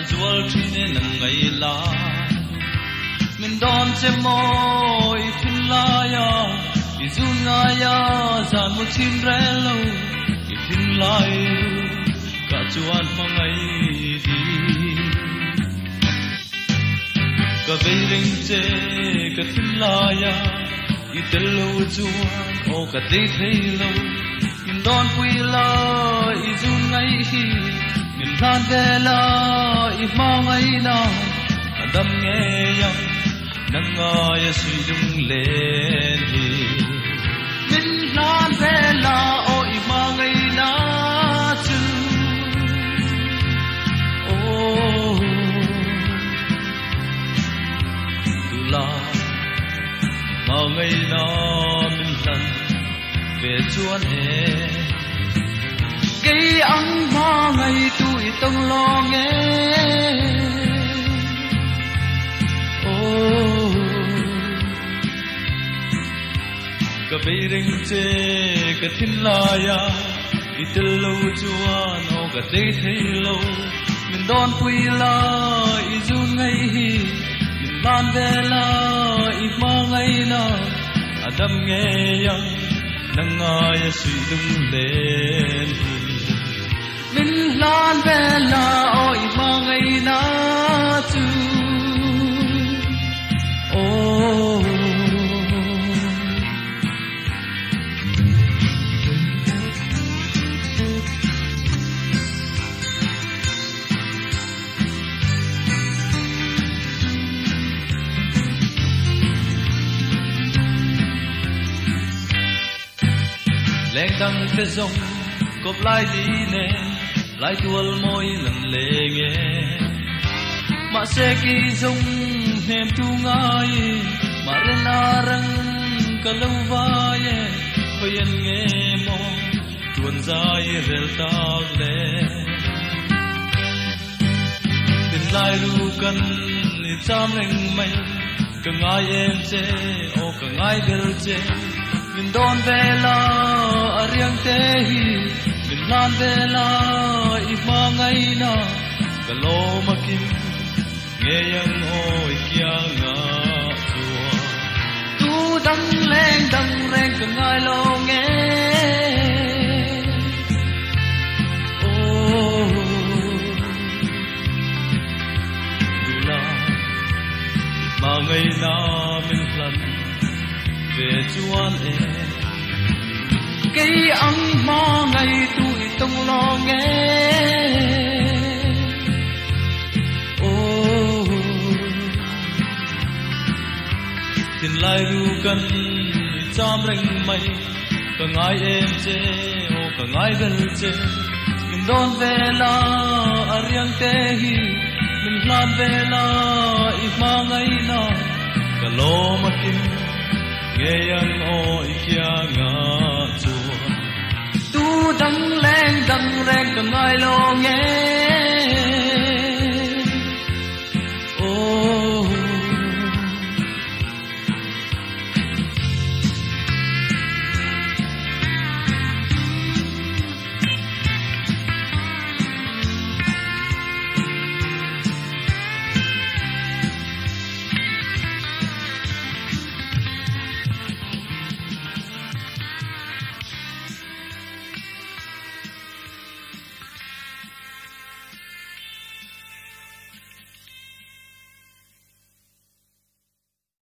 azual thine nan ngai la min don che moi thin la ya izun nga ya zan mu chin re lo i thin lai ka chuan mangai di ka veiring che ka thin la ya i tel lo chuan o ka dei thei lo min don pui la izun ngai hi min lan de la i ma ngai na adam nghe yang nang ngai sui dung lên hi min lan de la o i ma ngai na chu o tu la ma ngai na min lan về chuan he cái ấm ma ngày tuổi tông lo nghe cái bể rình chê cái thiên la ya ít lâu chuan o cái tê thấy lâu mình đón quy la ít du ngày hi mình lan về la ít ma ngày na adam nghe yang nang ai suy dung lên min lan ve la oi ma ngai na chu o leng đăng cái dòng cốp lai đi nè lai tuol môi lần lệ nghe mà sẽ kỳ dòng hem tu ngai mà ren arang ka lâu vai khơi anh nghe mò tuôn dài rel tag le tin lai ru kan ni cham leng mai ka ngai em che o ka ngai bel che min don ve la ariang te hi min lan ve la i ma ngai na ka lo makin nghe yang oi kia nga chua tu dang reng ka ngai lo nghe o tu la ma ngai na min lan về chuan e cái ấm ma ngày tuổi tông lo nghe ô tin lai ru kan cham reng mai ka ngai em che o ka ngai bel che min don ve la ariang te hi min lan ve la i ma ngai na ka lo makin nghe yang oi kia nga chua tu dang reng ka ngai lo nghe